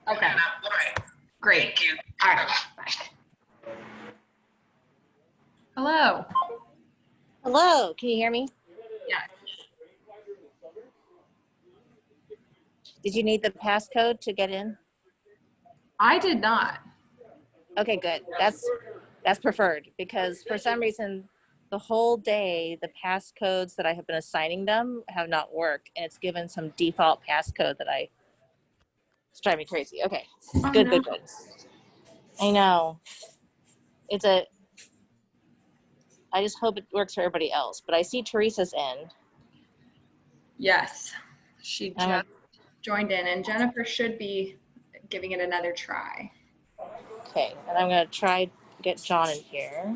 Okay. Great. Thank you. All right. Bye. Hello. Hello, can you hear me? Yeah. Did you need the passcode to get in? I did not. Okay, good. That's preferred, because for some reason the whole day the passcodes that I have been assigning them have not worked, and it's given some default passcode that it's driving me crazy. Okay. Oh, Good, no. good, good. I know. I just hope it works for everybody else, but I see Teresa's in. Yes. She just joined in, and Jennifer should be giving it another try. Okay, and I'm gonna try to get John in here.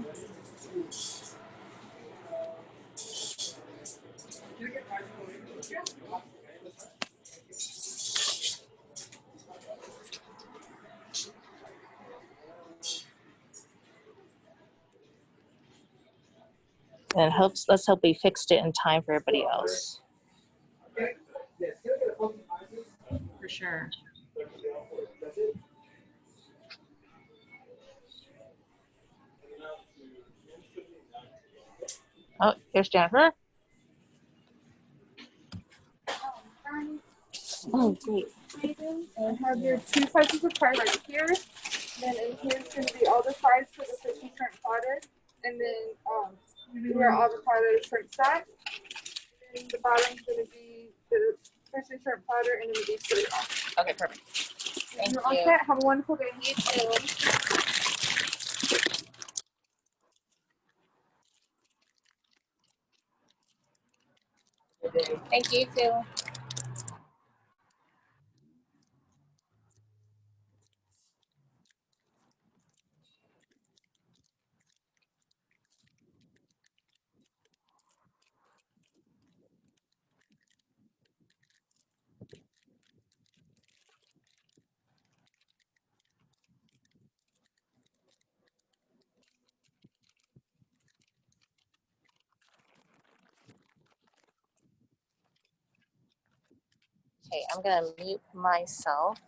And let's hope we fixed it in time for everybody else. For sure. Oh, here's Jennifer. Oh, great. And have your 2 slices of pie right here. Then in here is going to be all the sides for the fish and shrimp platter. And then your avocado shrimp stack. And the bottom is going to be the fish and shrimp platter and then the beef sauce. Okay, perfect. Thank You're you. all set. Have a wonderful day. You too. Thank you too. Okay, I'm gonna mute myself.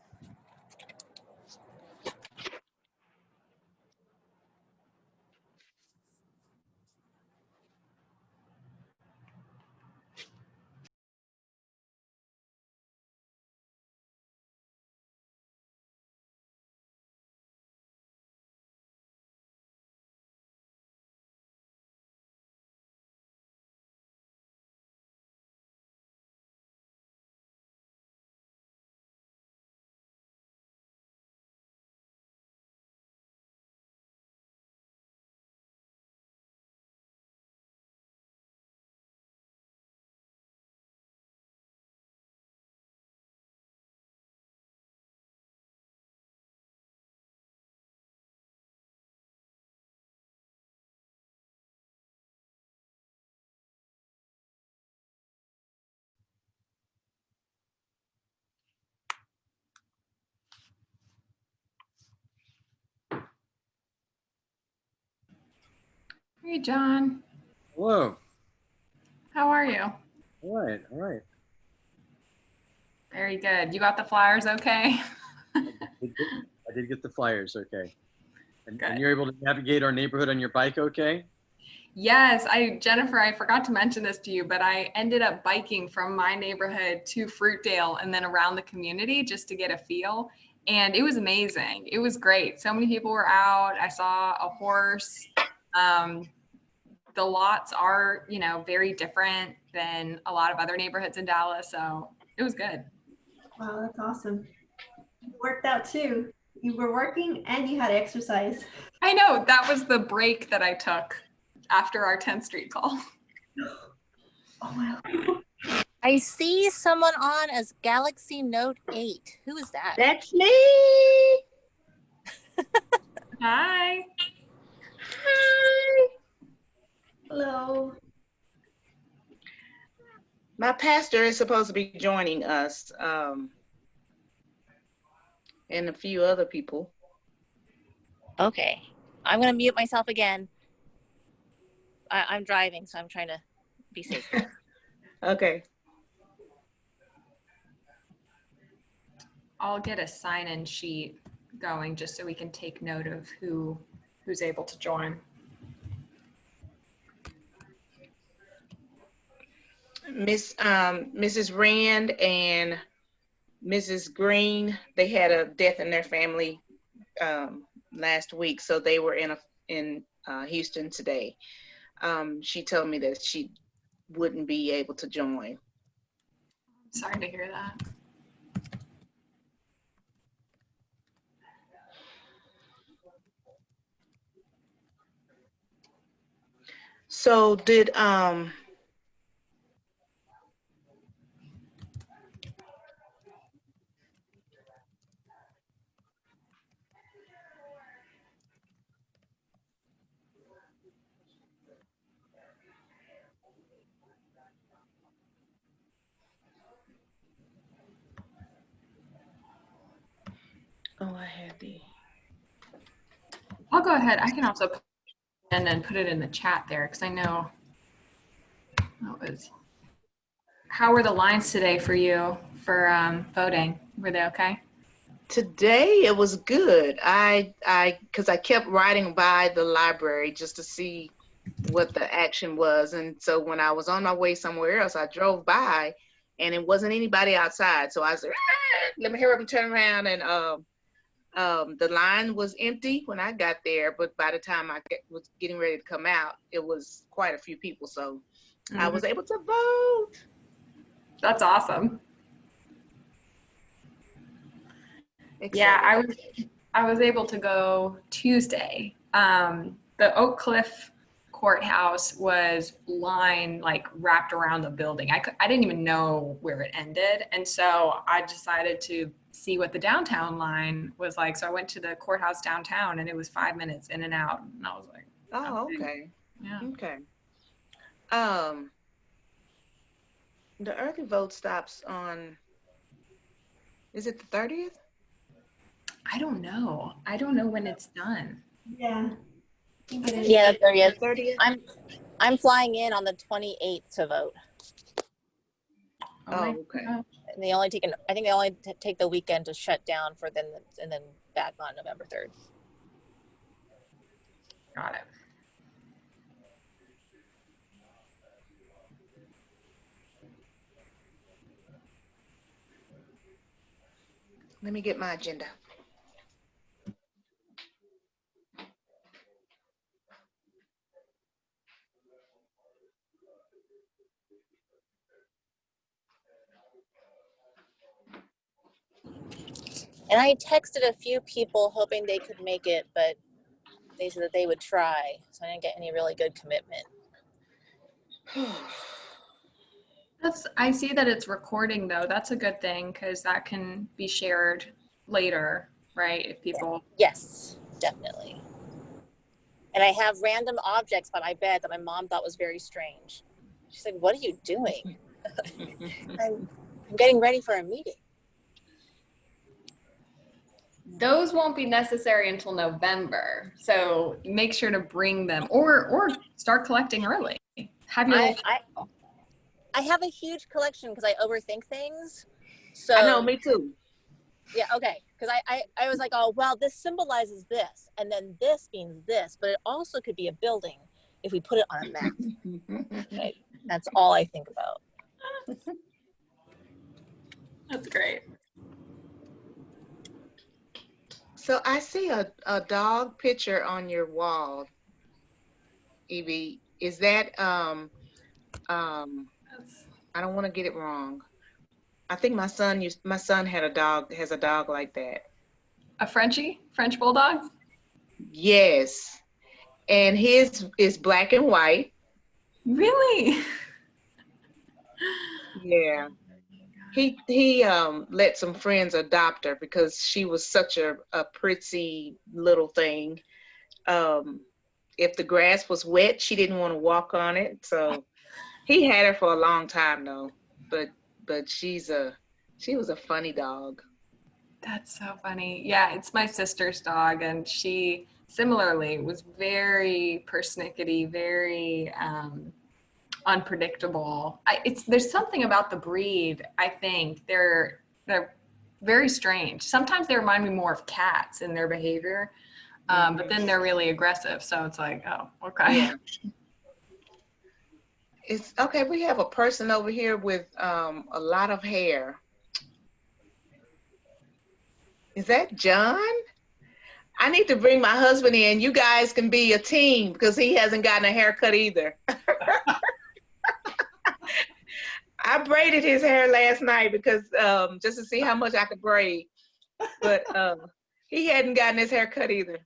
Hey, John. Hello. How are you? All right. All right. Very good. You got the flyers okay? I did get the flyers. Okay. And Good. you're able to navigate our neighborhood on your bike. Okay. Yes, Jennifer, I forgot to mention this to you, but I ended up biking from my neighborhood to Fruitdale and then around the community just to get a feel. And it was amazing. It was great. So many people were out. I saw a horse. The lots are, very different than a lot of other neighborhoods in Dallas. So it was good. Wow, that's awesome. You worked out too. You were working and you had exercise. I know. That was the break that I took after our 10th Street call. Oh, wow. I see someone on as Galaxy Note 8. Who is that? That's me. Hi. Hi. Hello. My pastor is supposed to be joining us, and a few other people. Okay. I'm going to mute myself again. I'm driving, so I'm trying to be safe. Okay. I'll get a sign-in sheet going just so we can take note of who's able to join. Mrs. Rand and Mrs. Green, they had a death in their family last week, so they were in Houston today. She told me that she wouldn't be able to join. Sorry to hear that. So did I had the I'll go ahead. I can also put it in and put it in the chat there because I know that was. How were the lines today for you for voting? Were they okay? Today it was good. Because I kept riding by the library just to see what the action was, and so when I was on my way somewhere else, I drove by, and it wasn't anybody outside. So I said, "Let me hurry up and turn around." And the line was empty when I got there, but by the time I was getting ready to come out, it was quite a few people. So I was able to vote. That's awesome. Excited. Yeah, I was able to go Tuesday. The Oak Cliff courthouse was line like wrapped around the building. I didn't even know where it ended, and so I decided to see what the downtown line was like. So I went to the courthouse downtown, and it was 5 minutes in and out, and I was like, Oh, okay. yeah. Okay. The early vote stops on, is it the 30th? I don't know. I don't know when it's done. Yeah. I think it is. Yeah, the 30th. 30th? I'm flying in on the 28th to vote. Oh, okay. And they only I think they only take the weekend to shut down for then, and then back on November 3rd. Got it. Let me get my agenda. And I texted a few people hoping they could make it, but they said that they would try. So I didn't get any really good commitment. I see that it's recording though. That's a good thing because that can be shared later, right? If people. Yes, definitely. And I have random objects by my bed that my mom thought was very strange. She's like, "What are you doing?" I'm getting ready for a meeting. Those won't be necessary until November. So make sure to bring them or start collecting early. Have your I have a huge collection because I overthink things. So I know, me too. Yeah, okay. Because I was like, oh, well, this symbolizes this, and then this means this, but it also could be a building if we put it on a map. Right? That's all I think about. That's great. So I see a dog picture on your wall, Evie. Is that I don't want to get it wrong. I think my son has a dog like that. A French bulldog? Yes. And his is black and white. Really? Yeah. He let some friends adopt her because she was such a pretty little thing. If the grass was wet, she didn't want to walk on it. So he had her for a long time though. But she was a funny dog. That's so funny. Yeah, it's my sister's dog, and she similarly was very persnickety, very unpredictable. There's something about the breed. I think they're very strange. Sometimes they remind me more of cats in their behavior, but then they're really aggressive. So it's like, oh, okay. Yeah. It's okay. We have a person over here with a lot of hair. Is that John? I need to bring my husband in. You guys can be a team because he hasn't gotten a haircut either. I braided his hair last night because just to see how much I could braid, but he hadn't gotten his hair cut either.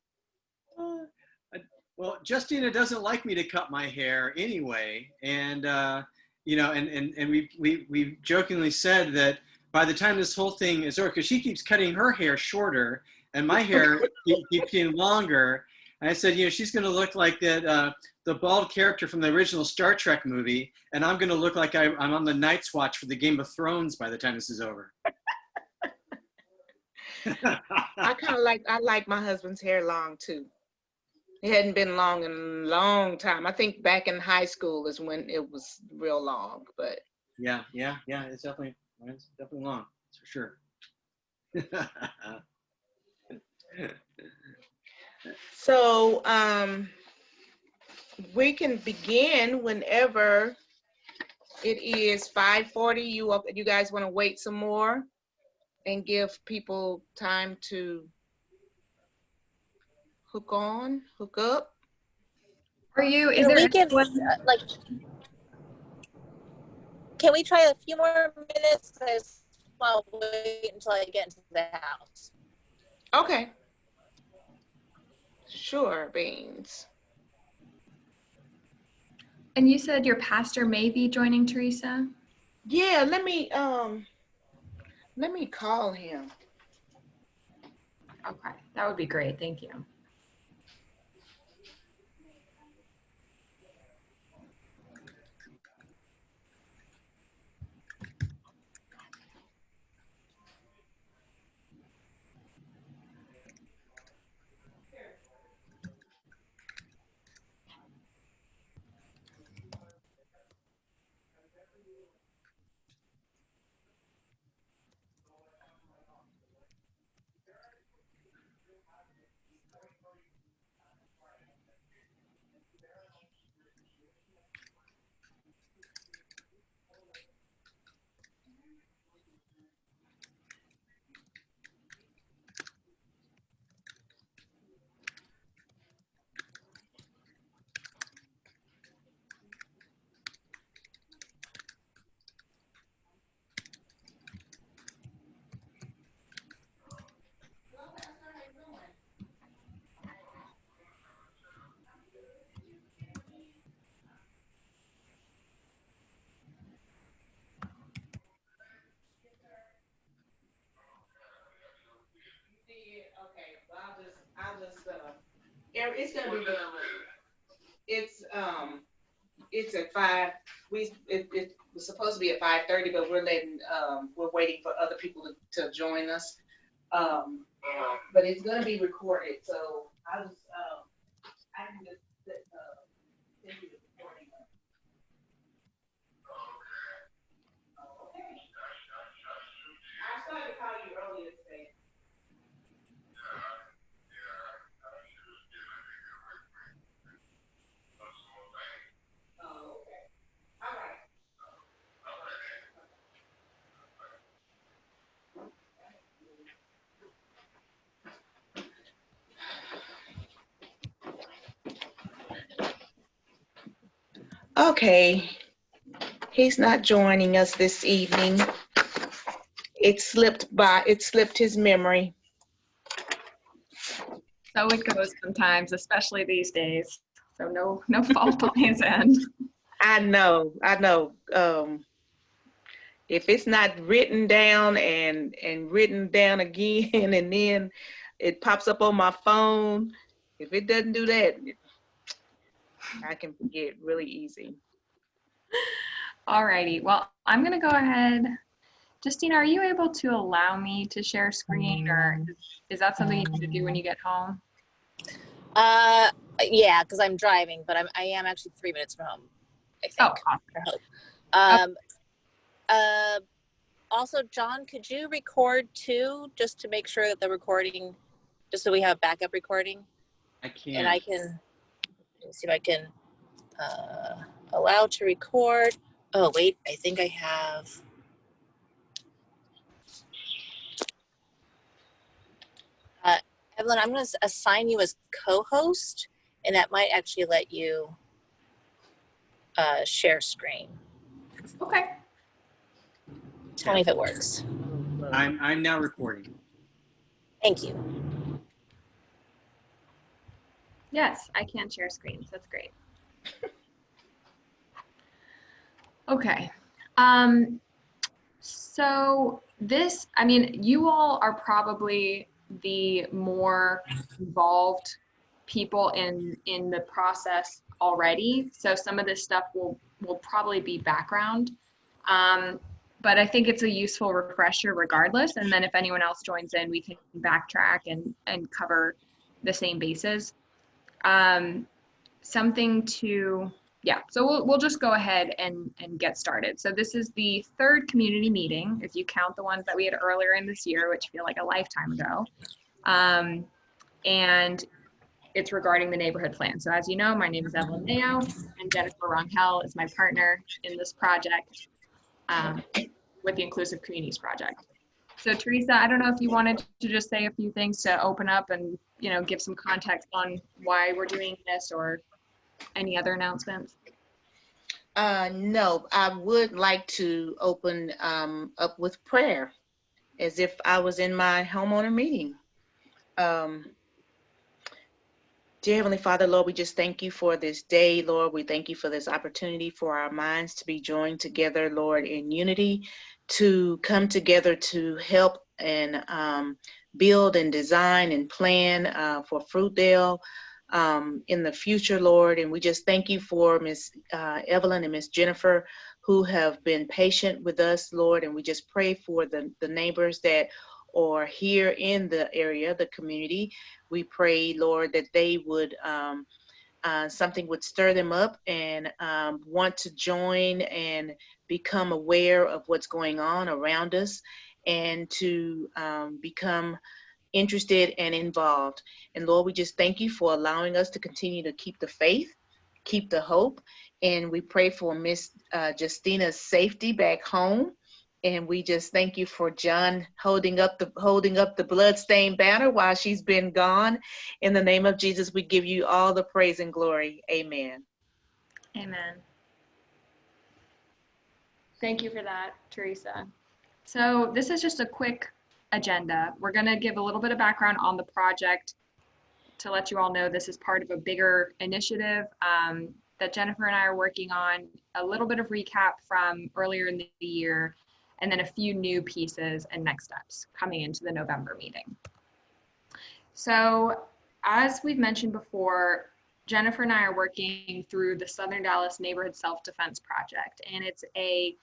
Well, Justina doesn't like me to cut my hair anyway, and you know, and we jokingly said that by the time this whole thing is over, because she keeps cutting her hair shorter, and my hair keeps getting longer. And I said, you know, she's going to look like that the bald character from the original Star Trek movie, and I'm going to look like I'm on the Night's Watch for the Game of Thrones by the time this is over. I like my husband's hair long too. It hadn't been long in a long time. I think back in high school is when it was real long, but Yeah, it's definitely long, that's for sure. so we can begin whenever it is 5:40. You guys want to wait some more and give people time to hook up? Is there we give anyone, like? Can we try a few more minutes? I just want to wait until I get into the house. Okay. Sure, Beans. and you said your pastor may be joining, Teresa? Yeah, let me call him. Okay, that would be great. Thank you. It's gonna be it's at 5. It was supposed to be at 5:30, but we're waiting for other people to join us. But it's gonna be recorded, so I can just send you the recording. Okay. I tried to call you earlier today. Oh, okay. All right. Okay, he's not joining us this evening. It slipped his memory. So it goes sometimes, especially these days. So no fault on his end. I know. If it's not written down and written down again and then it pops up on my phone, if it doesn't do that, I can forget really easy. Alrighty, well, I'm gonna go ahead. Justina, are you able to allow me to share screen, or is that something you need to do when you get home? Yeah, because I'm driving, but I am actually 3 minutes from home, I think. Oh, awesome. I hope. Also, John, could you record too, just to make sure that the recording, just so we have backup recording? I can. And I can, let me see if I can allow to record. Oh, wait, I think I have. Evelyn, I'm going to assign you as co-host, and that might actually let you share screen. Okay. Tell me if it works. I'm now recording. Thank you. Yes, I can share screens. That's great. Okay. So this, I mean, you all are probably the more involved people in the process already. So some of this stuff will probably be background. But I think it's a useful refresher regardless. And then if anyone else joins in, we can backtrack and cover the same bases. Something to, yeah, so we'll just go ahead and get started. So this is the third community meeting, if you count the ones that we had earlier in this year, which feel like a lifetime ago. And it's regarding the neighborhood plan. So as you know, my name is Evelyn Mayo, and Jennifer Rangel is my partner in this project with the Inclusive Communities Project. So Teresa, I don't know if you wanted to just say a few things to open up and, you know, give some context on why we're doing this or any other announcements? No, I would like to open up with prayer as if I was in my homeowner meeting. Dear Heavenly Father, Lord, we just thank you for this day, Lord. We thank you for this opportunity for our minds to be joined together, Lord, in unity, to come together to help and build and design and plan for Fruitdale in the future, Lord. And we just thank you for Miss Evelyn and Miss Jennifer, who have been patient with us, Lord. And we just pray for the neighbors that are here in the area, the community. We pray, Lord, that they would, something would stir them up and want to join and become aware of what's going on around us and to become interested and involved. And Lord, we just thank you for allowing us to continue to keep the faith, keep the hope. And we pray for Miss Justina's safety back home. And we just thank you for John holding up the bloodstained banner while she's been gone. In the name of Jesus, we give you all the praise and glory. Amen. Amen. Thank you for that, Teresa. So this is just a quick agenda. We're going to give a little bit of background on the project to let you all know this is part of a bigger initiative that Jennifer and I are working on, a little bit of recap from earlier in the year, and then a few new pieces and next steps coming into the November meeting. So as we've mentioned before, Jennifer and I are working through the Southern Dallas Neighborhood Self-Defense Project, and it's a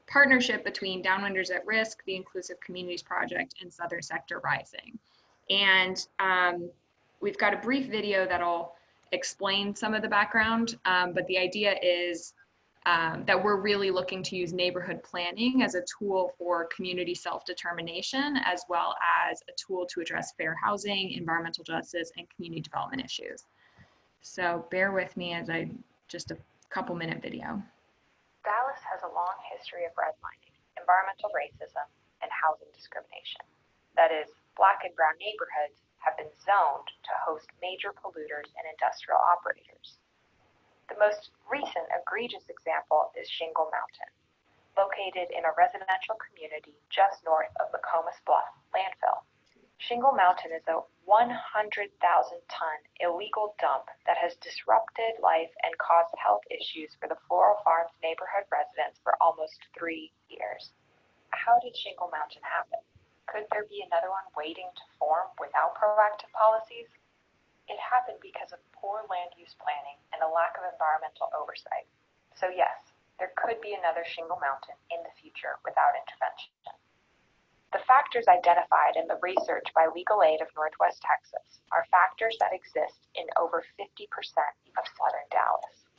partnership between Downwinders at Risk, the Inclusive Communities Project, and Southern Sector Rising. And we've got a brief video that'll explain some of the background, but the idea is that we're really looking to use neighborhood planning as a tool for community self-determination, as well as a tool to address fair housing, environmental justice, and community development issues. So bear with me as just a couple minute video. Dallas has a long history of redlining, environmental racism, and housing discrimination. That is, Black and brown neighborhoods have been zoned to host major polluters and industrial operators. The most recent egregious example is Shingle Mountain, located in a residential community just north of McComas Bluff landfill. Shingle Mountain is a 100,000-ton illegal dump that has disrupted life and caused health issues for the Floral Farms neighborhood residents for almost 3 years. How did Shingle Mountain happen? Could there be another one waiting to form without proactive policies? It happened because of poor land use planning and a lack of environmental oversight. So yes, there could be another Shingle Mountain in the future without intervention. The factors identified in the research by Legal Aid of Northwest Texas are factors that exist in over 50% of southern Dallas.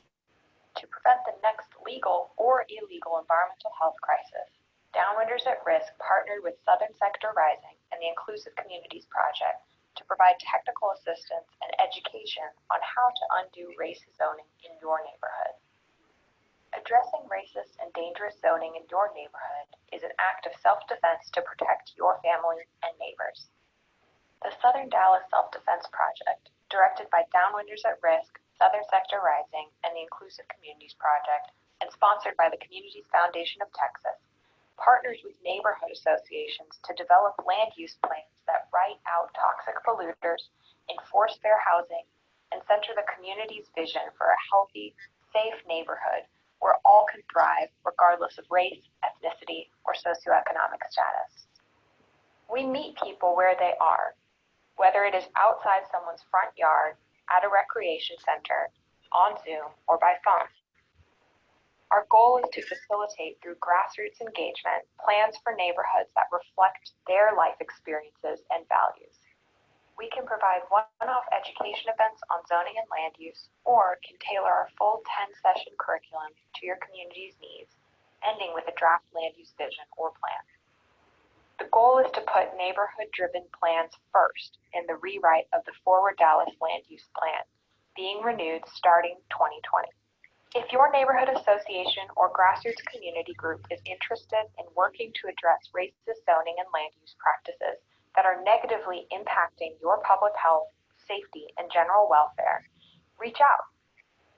To prevent the next legal or illegal environmental health crisis, Downwinders at Risk partnered with Southern Sector Rising and the Inclusive Communities Project to provide technical assistance and education on how to undo racist zoning in your neighborhood. Addressing racist and dangerous zoning in your neighborhood is an act of self-defense to protect your family and neighbors. The Southern Dallas Self-Defense Project, directed by Downwinders at Risk, Southern Sector Rising, and the Inclusive Communities Project, and sponsored by the Communities Foundation of Texas, partners with neighborhood associations to develop land use plans that write out toxic polluters, enforce fair housing, and center the community's vision for a healthy, safe neighborhood where all can thrive regardless of race, ethnicity, or socioeconomic status. We meet people where they are, whether it is outside someone's front yard, at a recreation center, on Zoom, or by phone. Our goal is to facilitate through grassroots engagement plans for neighborhoods that reflect their life experiences and values. We can provide one-off education events on zoning and land use, or can tailor our full 10-session curriculum to your community's needs, ending with a draft land use vision or plan. The goal is to put neighborhood-driven plans first in the rewrite of the Forward Dallas Land Use Plan, being renewed starting 2020. If your neighborhood association or grassroots community group is interested in working to address racist zoning and land use practices that are negatively impacting your public health, safety, and general welfare, reach out.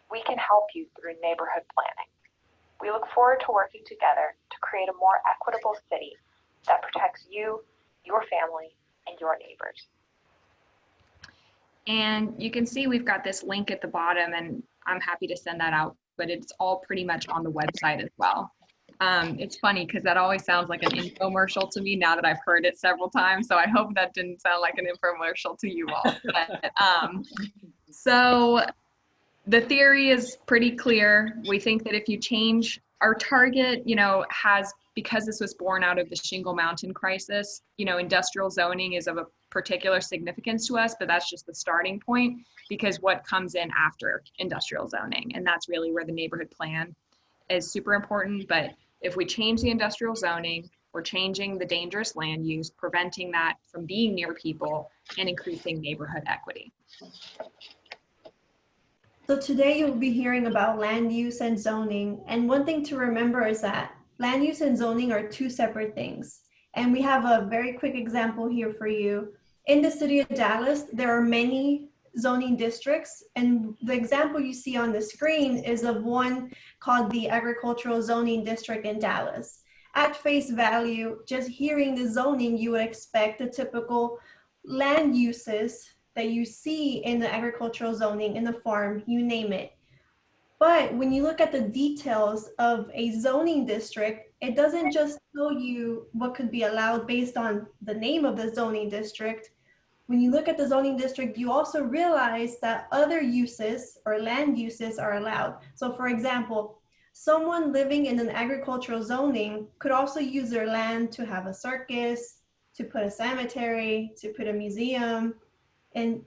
We can help you through neighborhood planning. We look forward to working together to create a more equitable city that protects you, your family, and your neighbors. And you can see we've got this link at the bottom, and I'm happy to send that out, but it's all pretty much on the website as well. It's funny because that always sounds like an infomercial to me now that I've heard it several times. So I hope that didn't sound like an infomercial to you all. But, so the theory is pretty clear. We think that if you change our target, has, because this was born out of the Shingle Mountain crisis, industrial zoning is of a particular significance to us, but that's just the starting point, because what comes in after industrial zoning, and that's really where the neighborhood plan is super important. But if we change the industrial zoning, we're changing the dangerous land use, preventing that from being near people, and increasing neighborhood equity. So today you'll be hearing about land use and zoning. And one thing to remember is that land use and zoning are two separate things. And we have a very quick example here for you. In the city of Dallas, there are many zoning districts. And the example you see on the screen is of one called the Agricultural Zoning District in Dallas. At face value, just hearing the zoning, you would expect the typical land uses that you see in the agricultural zoning, in the farm, you name it. But when you look at the details of a zoning district, it doesn't just tell you what could be allowed based on the name of the zoning district. When you look at the zoning district, you also realize that other uses or land uses are allowed. So for example, someone living in an agricultural zoning could also use their land to have a circus, to put a cemetery, to put a museum. And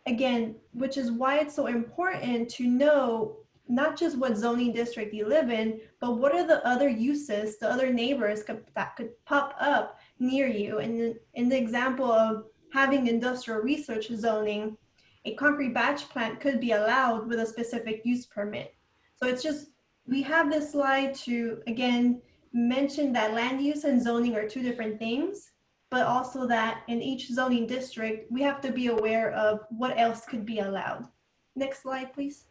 again, which is why it's so important to know not just what zoning district you live in, but what are the other uses, the other neighbors that could pop up near you. And in the example of having industrial research zoning, a concrete batch plant could be allowed with a specific use permit. So it's just, we have this slide to, again, mention that land use and zoning are two different things, but also that in each zoning district, we have to be aware of what else could be allowed. Next slide, please.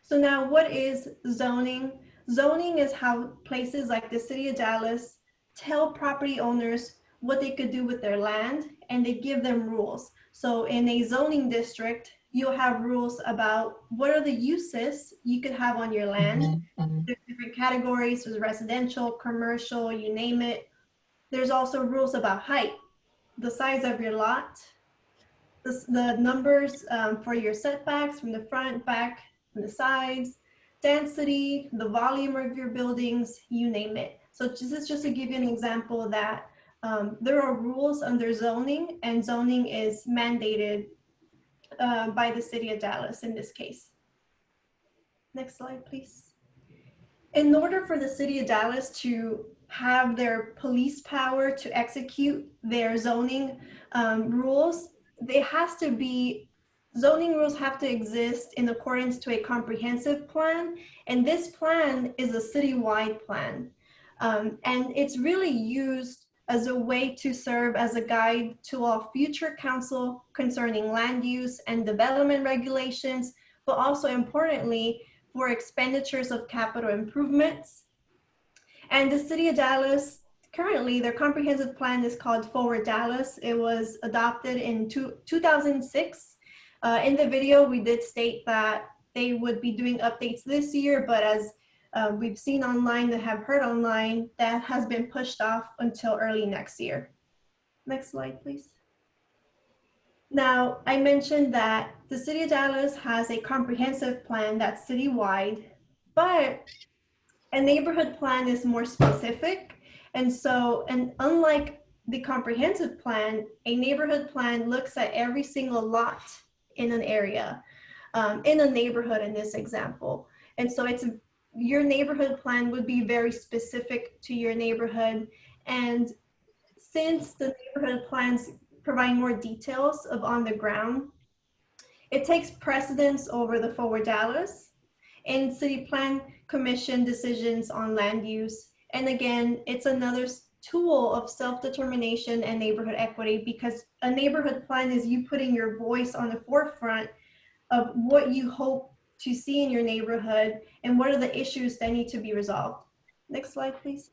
So now what is zoning? Zoning is how places like the city of Dallas tell property owners what they could do with their land, and they give them rules. So in a zoning district, you'll have rules about what are the uses you could have on your land. There's different categories, there's residential, commercial, you name it. There's also rules about height, the size of your lot, the numbers for your setbacks from the front, back, and the sides, density, the volume of your buildings, you name it. So this is just to give you an example that there are rules under zoning, and zoning is mandated by the city of Dallas in this case. Next slide, please. In order for the city of Dallas to have their police power to execute their zoning rules, zoning rules have to exist in accordance to a comprehensive plan. And this plan is a citywide plan. And it's really used as a way to serve as a guide to all future council concerning land use and development regulations, but also importantly, for expenditures of capital improvements. And the city of Dallas, currently their comprehensive plan is called Forward Dallas. It was adopted in 2006. In the video, we did state that they would be doing updates this year, but as we've seen online, that have heard online, that has been pushed off until early next year. Next slide, please. Now, I mentioned that the city of Dallas has a comprehensive plan that's citywide, but a neighborhood plan is more specific. And unlike the comprehensive plan, a neighborhood plan looks at every single lot in an area, in a neighborhood in this example. And so your neighborhood plan would be very specific to your neighborhood. And since the neighborhood plans provide more details of on the ground, it takes precedence over the Forward Dallas and city plan commission decisions on land use. And again, it's another tool of self-determination and neighborhood equity, because a neighborhood plan is you putting your voice on the forefront of what you hope to see in your neighborhood and what are the issues that need to be resolved. Next slide, please.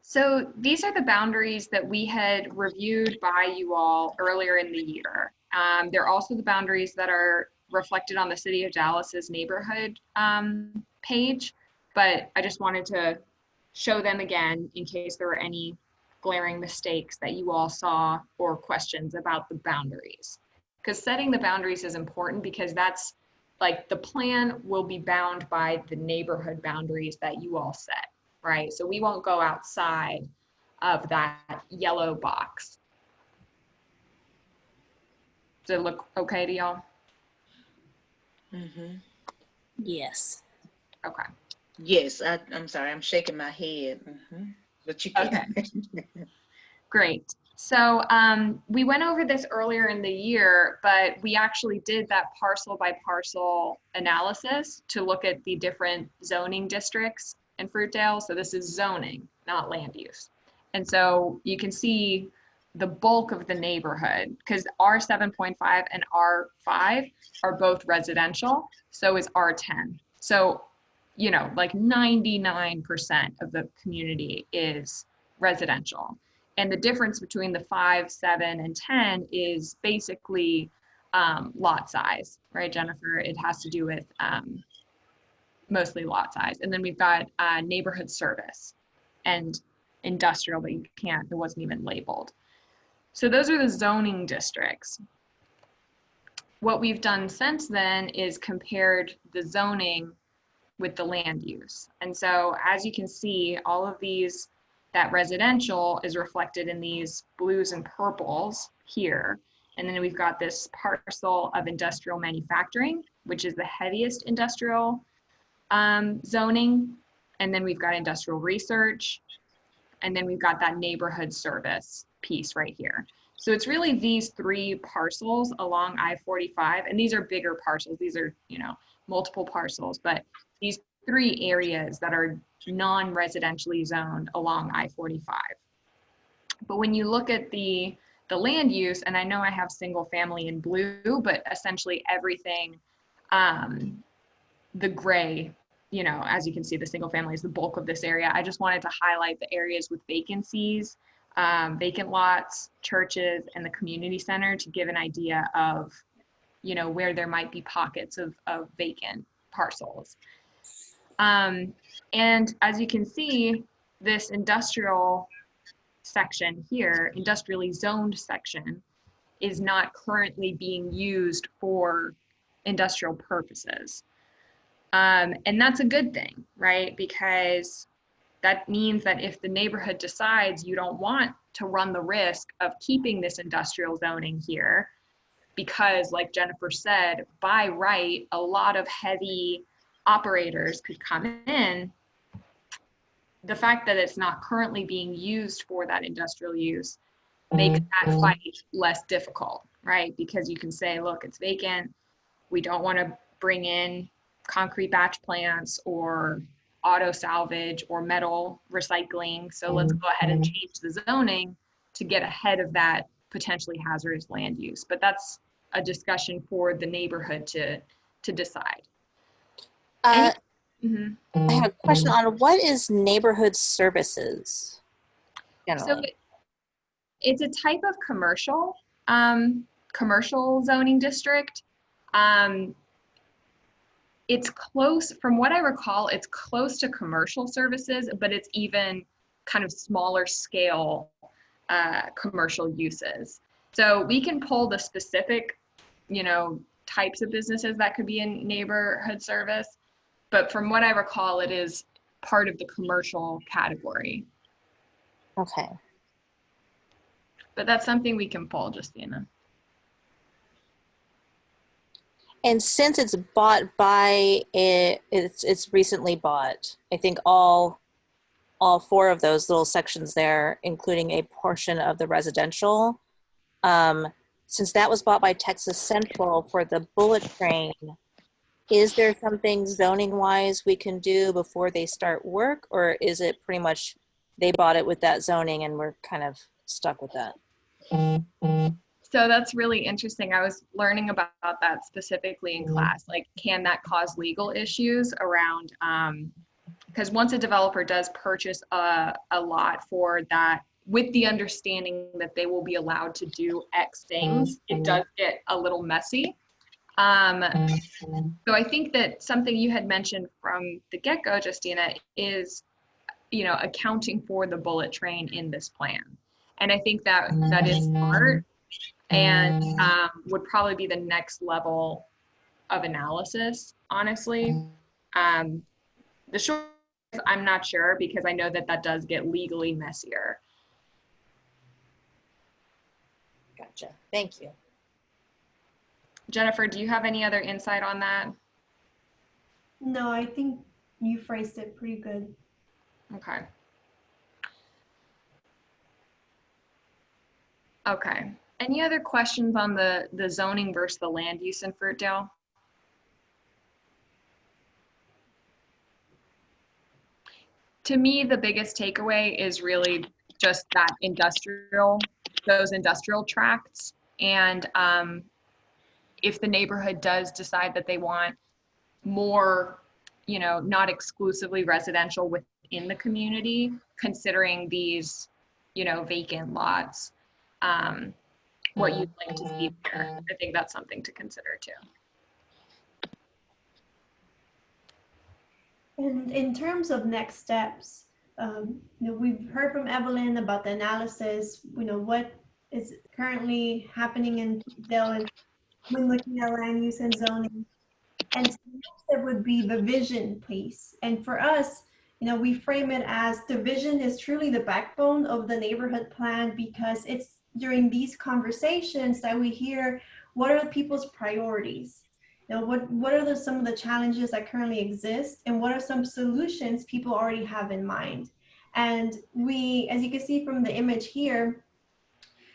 So these are the boundaries that we had reviewed by you all earlier in the year. They're also the boundaries that are reflected on the City of Dallas's neighborhood page, but I just wanted to show them again in case there were any glaring mistakes that you all saw or questions about the boundaries. Because setting the boundaries is important, because that's like the plan will be bound by the neighborhood boundaries that you all set, right? So we won't go outside of that yellow box. Does it look okay to y'all? Mm-hmm. Yes. Okay. Yes, I'm sorry, I'm shaking my head. Mm-hmm. But you can. Okay. Great. So we went over this earlier in the year, but we actually did that parcel by parcel analysis to look at the different zoning districts in Fruitdale. So this is zoning, not land use. And so you can see the bulk of the neighborhood, because R7.5 and R5 are both residential, so is R10. So, you know, like 99% of the community is residential. And the difference between the 5, 7, and 10 is basically lot size, right, Jennifer? It has to do with mostly lot size. And then we've got neighborhood service and industrial, but it wasn't even labeled. So those are the zoning districts. What we've done since then is compared the zoning with the land use. And so as you can see, all of these, that residential is reflected in these blues and purples here. And then we've got this parcel of industrial manufacturing, which is the heaviest industrial zoning. And then we've got industrial research. And then we've got that neighborhood service piece right here. So it's really these three parcels along I-45, and these are bigger parcels. These are, you know, multiple parcels, but these three areas that are non-residentially zoned along I-45. But when you look at the land use, and I know I have single family in blue, but essentially everything, the gray, you know, as you can see, the single family is the bulk of this area. I just wanted to highlight the areas with vacancies, vacant lots, churches, and the community center to give an idea of, you know, where there might be pockets of vacant parcels. And as you can see, this industrial section here, industrially zoned section, is not currently being used for industrial purposes. And that's a good thing, right? Because that means that if the neighborhood decides you don't want to run the risk of keeping this industrial zoning here, because like Jennifer said, by right, a lot of heavy operators could come in, the fact that it's not currently being used for that industrial use makes that fight less difficult, right? Because you can say, look, it's vacant. We don't want to bring in concrete batch plants or auto salvage or metal recycling. So let's go ahead and change the zoning to get ahead of that potentially hazardous land use. But that's a discussion for the neighborhood to decide. I have a question on what is neighborhood services? So it's a type of commercial zoning district. It's close, from what I recall, it's close to commercial services, but it's even kind of smaller scale commercial uses. So we can pull the specific, types of businesses that could be in neighborhood service, but from what I recall, it is part of the commercial category. Okay. But that's something we can pull, Justina. And since it's bought by it's recently bought, I think all 4 of those little sections there, including a portion of the residential, since that was bought by Texas Central for the bullet train, is there something zoning wise we can do before they start work, or is it pretty much they bought it with that zoning and we're kind of stuck with that? So that's really interesting. I was learning about that specifically in class. Like, can that cause legal issues around, because once a developer does purchase a lot for that, with the understanding that they will be allowed to do X things, it does get a little messy. So I think that something you had mentioned from the get-go, Justina, is, accounting for the bullet train in this plan. And I think that is smart and would probably be the next level of analysis, honestly. The short is I'm not sure, because I know that does get legally messier. Gotcha. Thank you. Jennifer, do you have any other insight on that? No, I think you phrased it pretty good. Okay. Okay. Any other questions on the zoning versus the land use in Fruitdale? To me, the biggest takeaway is really just that those industrial tracts. And if the neighborhood does decide that they want more, not exclusively residential within the community, considering these, vacant lots, what you'd like to see there. I think that's something to consider too. And in terms of next steps, we've heard from Evelyn about the analysis, what is currently happening in Dell and when looking at land use and zoning. And so the next step would be the vision piece. And for us, we frame it as the vision is truly the backbone of the neighborhood plan, because it's during these conversations that we hear what are the people's priorities. What are some of the challenges that currently exist, and what are some solutions people already have in mind? And we, as you can see from the image here,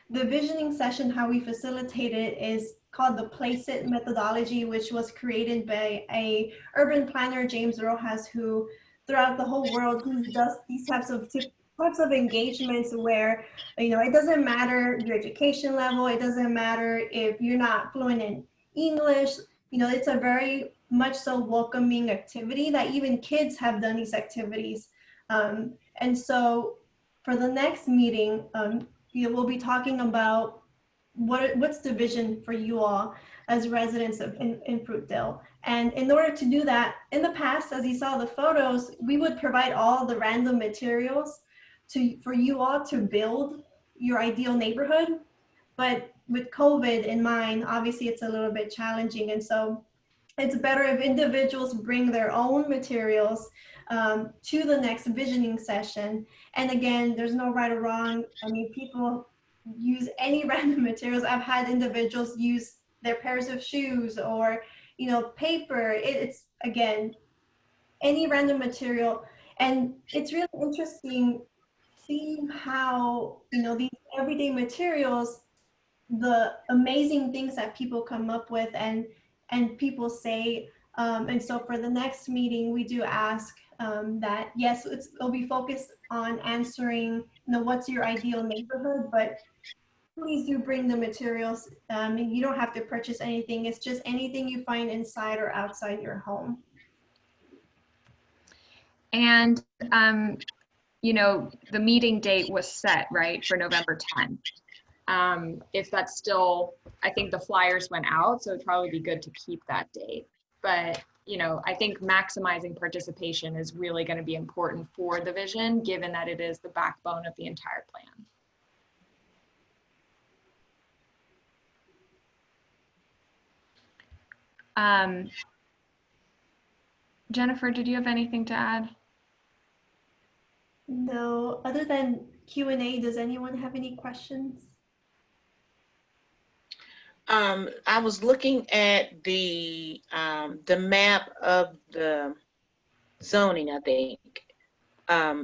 the visioning session, how we facilitate it is called the Place It methodology, which was created by a urban planner, James Rojas, who throughout the whole world, who does these types of engagements where, it doesn't matter your education level, it doesn't matter if you're not fluent in English, it's a very much so welcoming activity that even kids have done these activities. And so for the next meeting, we'll be talking about what's the vision for you all as residents in Fruitdale. And in order to do that, in the past, as you saw the photos, we would provide all the random materials for you all to build your ideal neighborhood. But with COVID in mind, obviously it's a little bit challenging. And so it's better if individuals bring their own materials to the next visioning session. And again, there's no right or wrong. I mean, people use any random materials. I've had individuals use their pairs of shoes or, paper. It's, again, any random material. And it's really interesting seeing how, these everyday materials, the amazing things that people come up with and people say. And so for the next meeting, we do ask that, yes, it'll be focused on answering, what's your ideal neighborhood, but please do bring the materials. And you don't have to purchase anything. It's just anything you find inside or outside your home. And, the meeting date was set, right, for November 10th. If that's still, I think the flyers went out, so it'd probably be good to keep that date. But, I think maximizing participation is really going to be important for the vision, given that it is the backbone of the entire plan. Jennifer, did you have anything to add? No, other than Q&A, does anyone have any questions? I was looking at the map of the zoning, I think.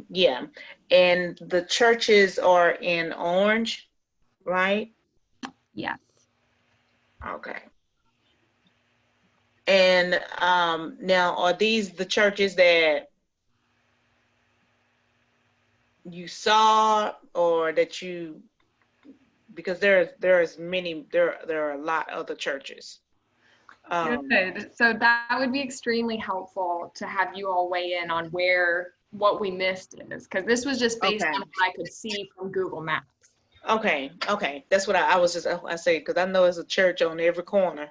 Yeah, and the churches are in orange, right? Yes. Okay. And now, are these the churches that you saw, or that you, because there are a lot of other churches. Good. So that would be extremely helpful to have you all weigh in on what we missed is, because this was just based on what I could see from Google Maps. Okay. That's what I was just, I say, because I know there's a church on every corner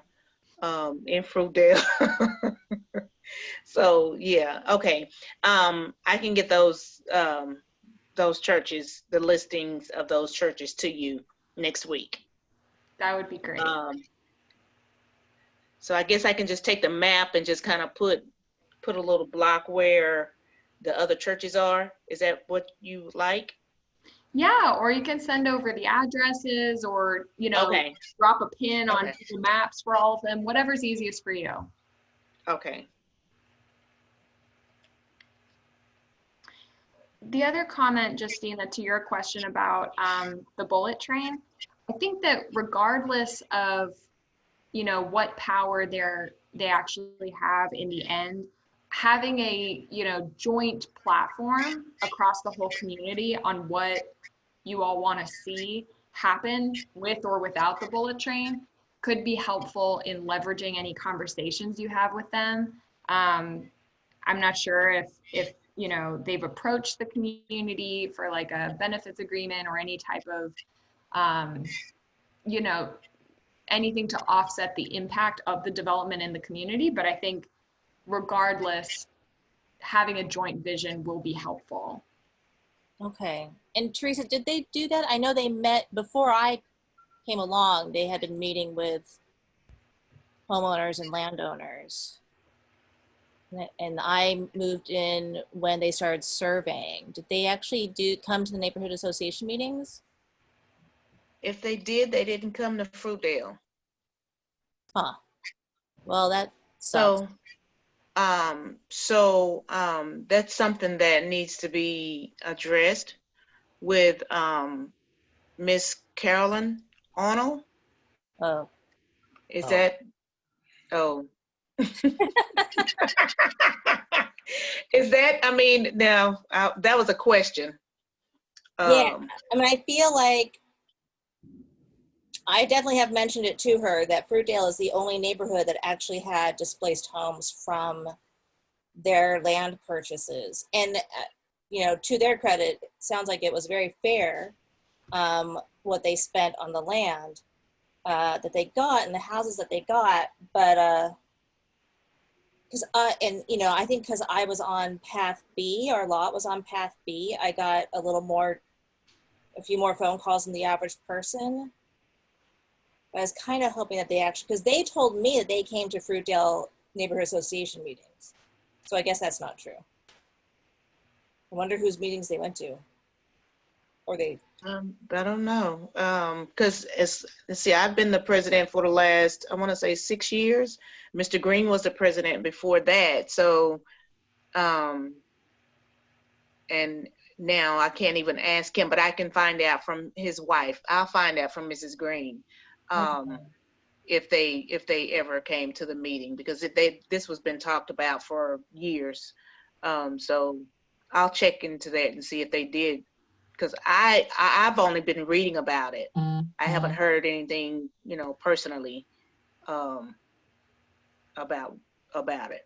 in Fruitdale. So yeah, okay. I can get those churches, the listings of those churches to you next week. That would be great. So I guess I can just take the map and just kind of put a little block where the other churches are. Is that what you like? Yeah, or you can send over the addresses, or drop a pin on Google Maps for all of them, whatever's easiest for you. Okay. The other comment, Justina, to your question about the bullet train, I think that regardless of what power they actually have in the end, having a joint platform across the whole community on what you all want to see happen with or without the bullet train could be helpful in leveraging any conversations you have with them. I'm not sure if they've approached the community for like a benefits agreement or any type of anything to offset the impact of the development in the community, but I think regardless, having a joint vision will be helpful. Okay. And Teresa, did they do that? I know they met before I came along. They had been meeting with homeowners and landowners. And I moved in when they started surveying. Did they actually come to the neighborhood association meetings? If they did, they didn't come to Fruitdale. Huh. Well, that sucks. So that's something that needs to be addressed with Miss Carolyn Arnold. Oh. Is that? Oh. Is that? I mean, now that was a question. Yeah. I mean, I feel like I definitely have mentioned it to her that Fruitdale is the only neighborhood that actually had displaced homes from their land purchases. And, to their credit, it sounds like it was very fair what they spent on the land that they got and the houses that they got. But, I think because I was on path B, our lot was on path B, I got a few more phone calls than the average person. I was kind of hoping that they actually, because they told me that they came to Fruitdale Neighborhood Association meetings. So I guess that's not true. I wonder whose meetings they went to. Or they. I don't know. Because let's see, I've been the president for the last, I want to say 6 years. Mr. Green was the president before that. So and now I can't even ask him, but I can find out from his wife. I'll find out from Mrs. Green. Okay. If they ever came to the meeting, because this was been talked about for years. So I'll check into that and see if they did, because I've only been reading about it. I haven't heard anything, personally, about it.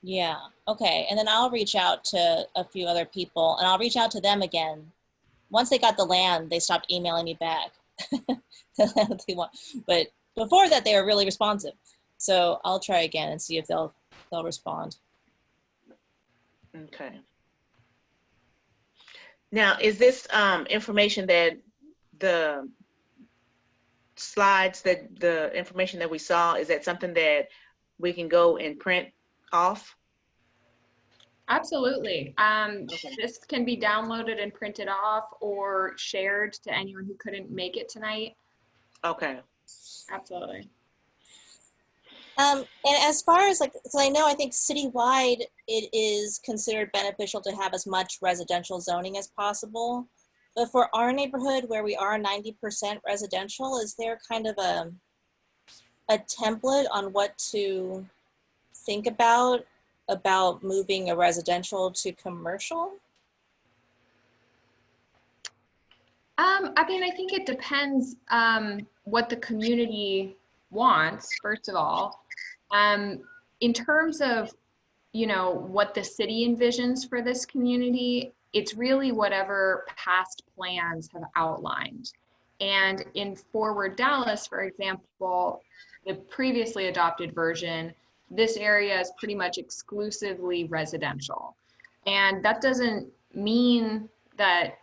Yeah. Okay. And then I'll reach out to a few other people, and I'll reach out to them again. Once they got the land, they stopped emailing me back. The land that they want. But before that, they were really responsive. So I'll try again and see if they'll respond. Okay. Now, is this information that the slides, that the information that we saw, is that something that we can go and print off? Absolutely. Okay. This can be downloaded and printed off or shared to anyone who couldn't make it tonight. Okay. Absolutely. And as far as because I think citywide, it is considered beneficial to have as much residential zoning as possible. But for our neighborhood, where we are 90% residential, is there kind of a template on what to think about moving a residential to commercial? I mean, I think it depends what the community wants, first of all. In terms of, what the city envisions for this community, it's really whatever past plans have outlined. And in Forward Dallas, for example, the previously adopted version, this area is pretty much exclusively residential. And that doesn't mean that,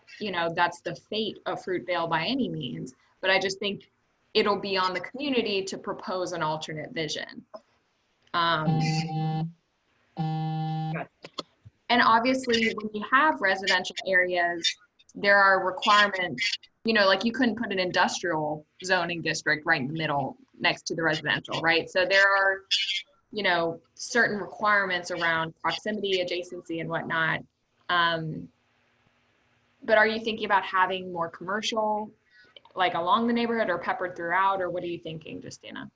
that's the fate of Fruitvale by any means, but I just think it'll be on the community to propose an alternate vision. And obviously, when you have residential areas, there are requirements, like you couldn't put an industrial zoning district right in the middle next to the residential, right? So there are, certain requirements around proximity, adjacency, and whatnot. But are you thinking about having more commercial, like along the neighborhood or peppered throughout, or what are you thinking, Justina?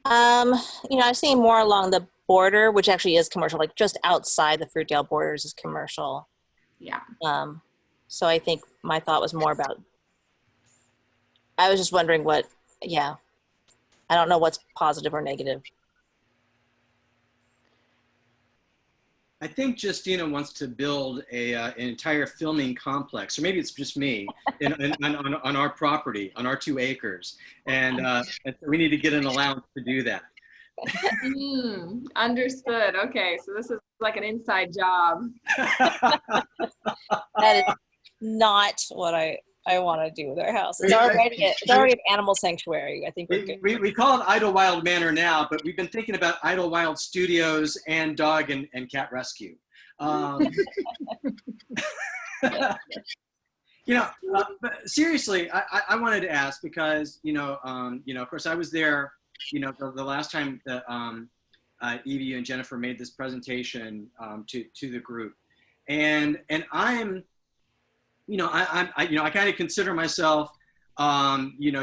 I've seen more along the border, which actually is commercial, like just outside the Fruitdale borders is commercial. Yeah. So I think my thought was more about, I was just wondering I don't know what's positive or negative. I think Justina wants to build an entire filming complex, or maybe it's just me, on our property, on our 2 acres. And we need to get an allowance to do that. Understood. Okay, so this is like an inside job. That is not what I want to do with our house. It's already an animal sanctuary. I think we're good. We call it Idlewild Manor now, but we've been thinking about Idlewild Studios and dog and cat rescue. But seriously, I wanted to ask because of course I was there. The last time that Evie and Jennifer made this presentation to the group, and I'm. I kind of consider myself,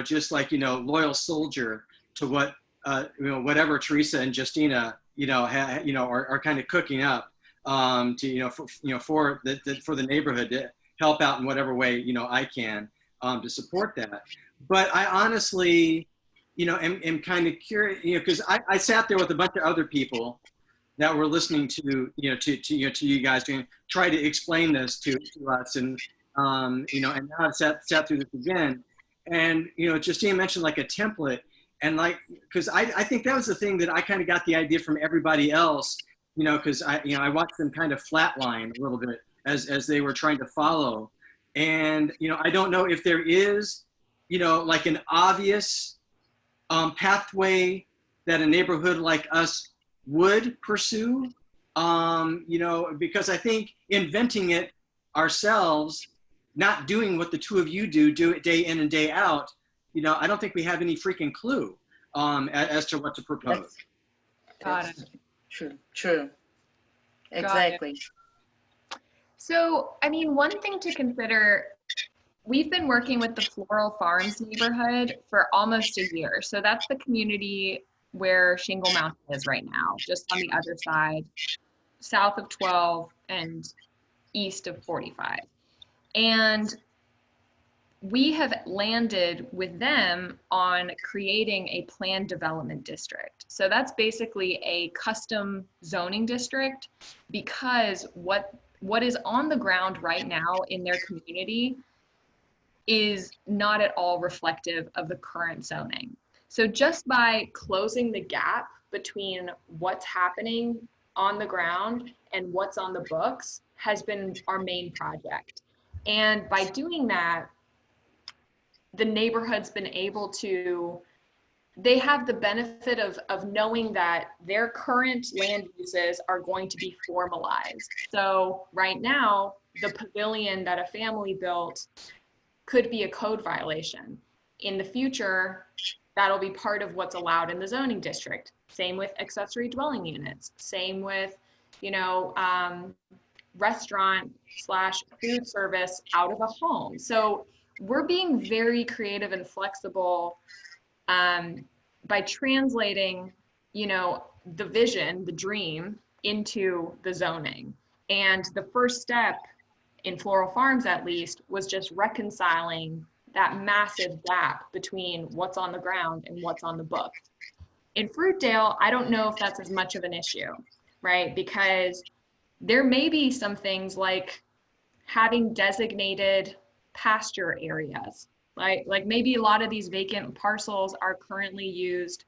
just like, loyal soldier to what, whatever Teresa and Justina, are kind of cooking up, for the neighborhood to help out in whatever way, I can, to support that. But I honestly, am kind of curious, because I sat there with a bunch of other people that were listening to you guys try to explain this to us, and and now I've sat through this again, and Justina mentioned like a template, and because I think that was the thing that I kind of got the idea from everybody else, because I watched them kind of flatline a little bit as they were trying to follow, and I don't know if there is like an obvious pathway that a neighborhood like us would pursue, because I think inventing it ourselves, not doing what the 2 of you do it day in and day out, I don't think we have any freaking clue as to what to propose. Got it. True. Exactly. So, I mean, one thing to consider, we've been working with the Floral Farms neighborhood for almost a year. So that's the community where Shingle Mountain is right now, just on the other side, south of 12 and east of 45. And we have landed with them on creating a planned development district. So that's basically a custom zoning district, because what is on the ground right now in their community is not at all reflective of the current zoning. So just by closing the gap between what's happening on the ground and what's on the books has been our main project. And by doing that, the neighborhood's been able to, they have the benefit of knowing that their current land uses are going to be formalized. So right now, the pavilion that a family built could be a code violation. In the future, that'll be part of what's allowed in the zoning district. Same with accessory dwelling units. Same with, restaurant / food service out of a home. So we're being very creative and flexible by translating, the vision, the dream into the zoning. And the first step in Floral Farms, at least, was just reconciling that massive gap between what's on the ground and what's on the book. In Fruitdale, I don't know if that's as much of an issue, right? Because there may be some things like having designated pasture areas, like maybe a lot of these vacant parcels are currently used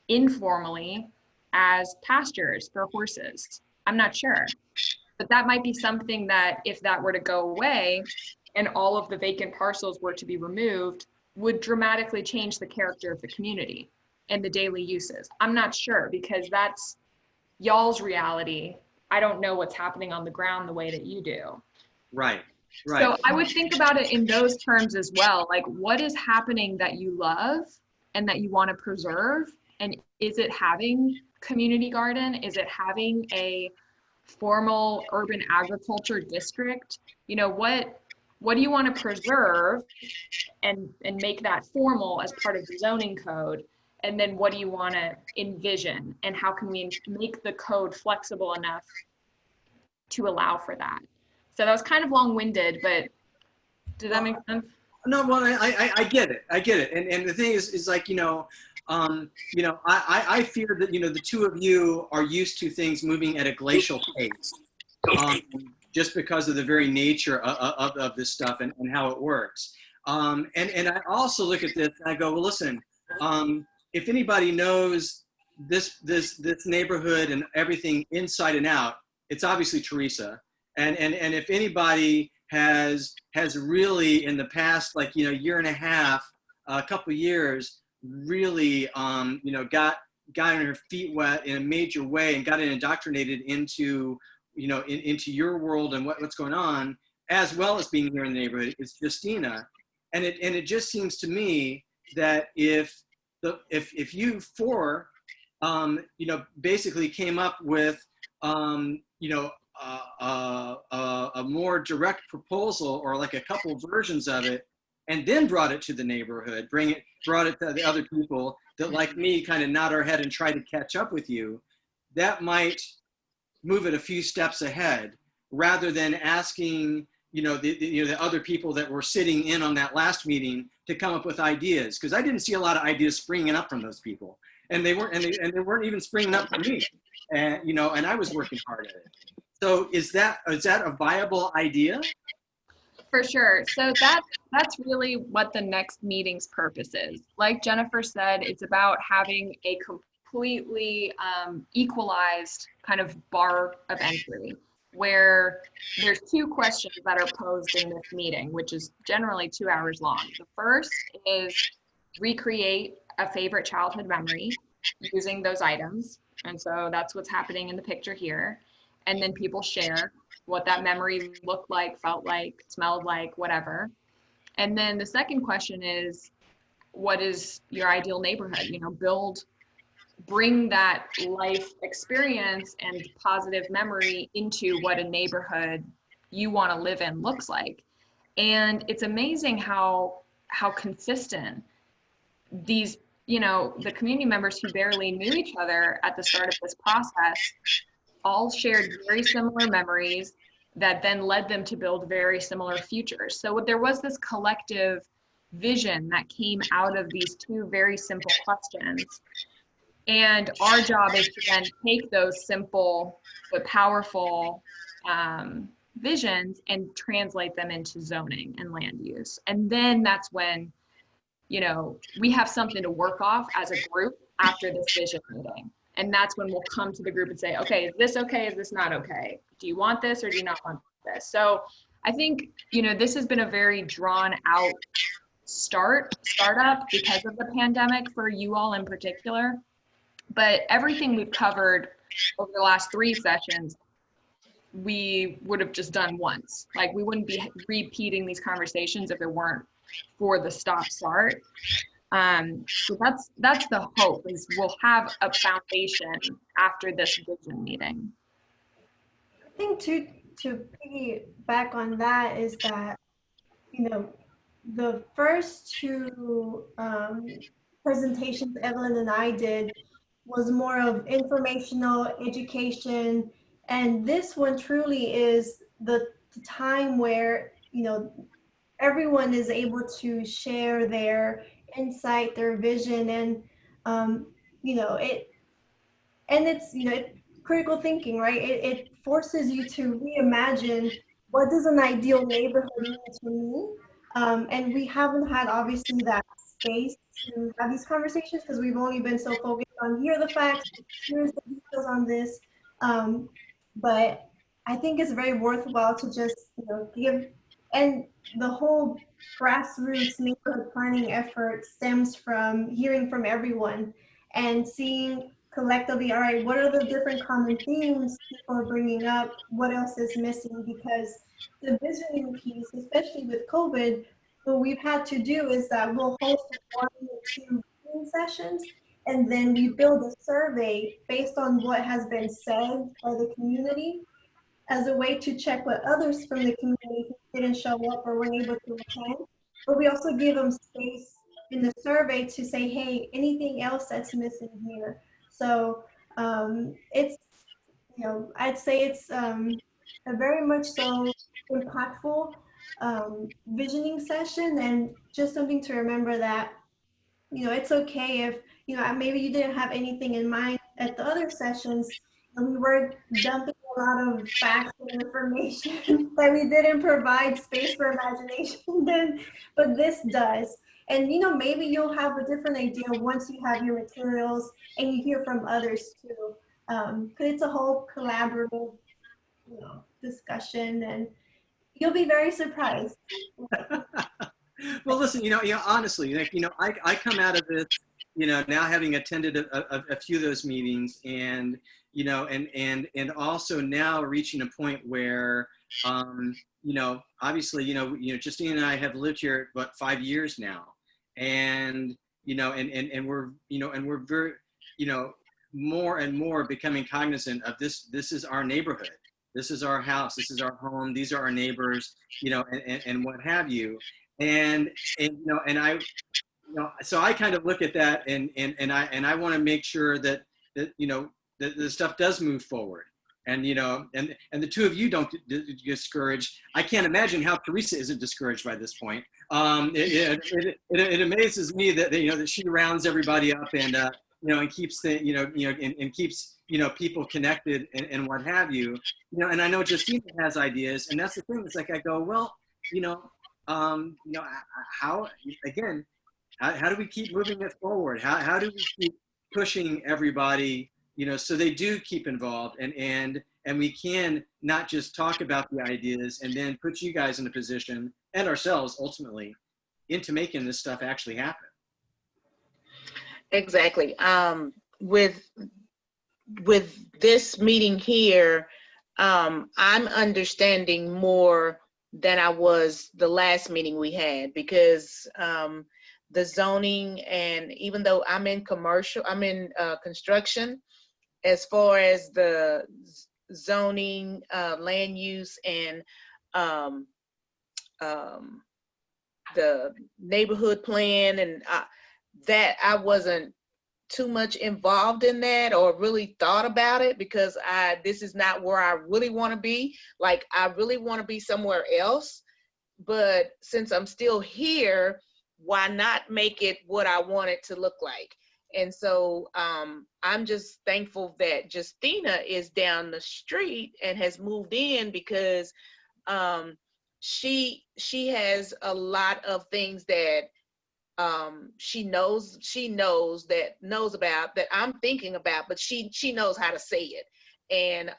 informally as pastures for horses. I'm not sure, but that might be something that if that were to go away and all of the vacant parcels were to be removed, would dramatically change the character of the community and the daily uses. I'm not sure, because that's y'all's reality. I don't know what's happening on the ground the way that you do. Right. So I would think about it in those terms as well. Like, what is happening that you love and that you want to preserve? And is it having community garden? Is it having a formal urban agriculture district? What do you want to preserve and make that formal as part of the zoning code? And then what do you want to envision? And how can we make the code flexible enough to allow for that? So that was kind of long-winded, but did that make sense? No, well, I get it. I get it. And the thing is like, I fear that, the two of you are used to things moving at a glacial pace, just because of the very nature of this stuff and how it works. And I also look at this and I go, well, listen, if anybody knows this neighborhood and everything inside and out, it's obviously Teresa. And if anybody has really in the past, year and a half, a couple of years, really, got her feet wet in a major way and got indoctrinated into, into your world and what's going on, as well as being here in the neighborhood, is Justina. And it just seems to me that if you four, basically came up with, a more direct proposal, or like a couple versions of it, and then brought it to the neighborhood, brought it to the other people that, like me, kind of nod our head and try to catch up with you, that might move it a few steps ahead, rather than asking, the other people that were sitting in on that last meeting to come up with ideas, because I didn't see a lot of ideas springing up from those people, and they weren't even springing up from me, and and I was working hard at it. So is that a viable idea? For sure. So that's really what the next meeting's purpose is. Like Jennifer said, it's about having a completely equalized kind of bar of entry, where there's two questions that are posed in this meeting, which is generally 2 hours long. The first is recreate a favorite childhood memory using those items. And so that's what's happening in the picture here. And then people share what that memory looked like, felt like, smelled like, whatever. And then the second question is, what is your ideal neighborhood? Bring that life experience and positive memory into what a neighborhood, you want to live in looks like. And it's amazing how consistent these, you know, the community members who barely knew each other at the start of this process all shared very similar memories that then led them to build very similar futures. So there was this collective vision that came out of these two very simple questions. And our job is to then take those simple but powerful visions and translate them into zoning and land use. And then that's when, you know, we have something to work off as a group after this vision meeting. And that's when we'll come to the group and say, okay, is this okay? Is this not okay? Do you want this or do you not want this? So I think, you know, this has been a very drawn out startup because of the pandemic for you all in particular. But everything we've covered over the last 3 sessions, we would have just done once. Like, we wouldn't be repeating these conversations if it weren't for the start. So that's the hope, is we'll have a foundation after this vision meeting. I think to piggyback on that is that, you know, the first 2 presentations Evelyn and I did was more of informational education, and this one truly is the time where, you know, everyone is able to share their insight, their vision, and you know, it's, you know, critical thinking, right? It forces you to reimagine, what does an ideal neighborhood mean to me? And we haven't had, obviously, that space to have these conversations because we've only been so focused on, here are the facts, here's the details on this. But I think it's very worthwhile to just, you know, give, and the whole grassroots neighborhood planning effort stems from hearing from everyone and seeing collectively, all right, what are the different common themes people are bringing up? What else is missing? Because the visioning piece, especially with COVID, what we've had to do is that we'll host 1 or 2 visioning sessions, and then we build a survey based on what has been said by the community as a way to check what others from the community who didn't show up or weren't able to attend. But we also give them space in the survey to say, hey, anything else that's missing here? So it's, you know, I'd say it's a very much so impactful visioning session, and just something to remember that, you know, it's okay if, you know, maybe you didn't have anything in mind at the other sessions, and we were dumping a lot of facts and information that we didn't provide space for imagination then, but this does. And, you know, maybe you'll have a different idea once you have your materials and you hear from others too. Because it's a whole collaborative, you know, discussion, and you'll be very surprised. Well, listen, you know, honestly, like, you know, I come out of this, you know, now having attended a few of those meetings, and, you know, and also now reaching a point where, you know, obviously, you know, Justina and I have lived here, what, 5 years now, and, you know, and we're, you know, and we're very, you know, more and more becoming cognizant of this. This is our neighborhood. This is our house. This is our home. These are our neighbors, you know, and what have you. And you know, and I, you know, so I kind of look at that, and I want to make sure that you know, that the stuff does move forward, and, you know, and the 2 of you don't get discouraged. I can't imagine how Teresa isn't discouraged by this point. It amazes me that, you know, that she rounds everybody up, and you know, and keeps the, you know, and keeps, you know, people connected, and what have you. You know, and I know Justina has ideas, and that's the thing. It's like, I go, well, you know, how, again, how do we keep moving it forward? How do we keep pushing everybody, you know, so they do keep involved, and we can not just talk about the ideas and then put you guys in a position, and ourselves ultimately, into making this stuff actually happen. Exactly. With this meeting here, I'm understanding more than I was the last meeting we had, because the zoning, and even though I'm in construction, as far as the zoning, land use, and um, the neighborhood plan, and that I wasn't too much involved in that or really thought about it, because this is not where I really want to be. Like, I really want to be somewhere else, but since I'm still here, why not make it what I want it to look like? And so I'm just thankful that Justina is down the street and has moved in, because she has a lot of things that she knows about, that I'm thinking about, but she knows how to say it, and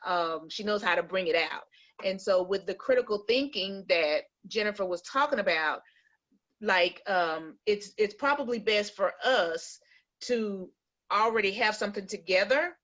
she knows how to bring it out. And so with the critical thinking that Jennifer was talking about, like it's probably best for us to already have something together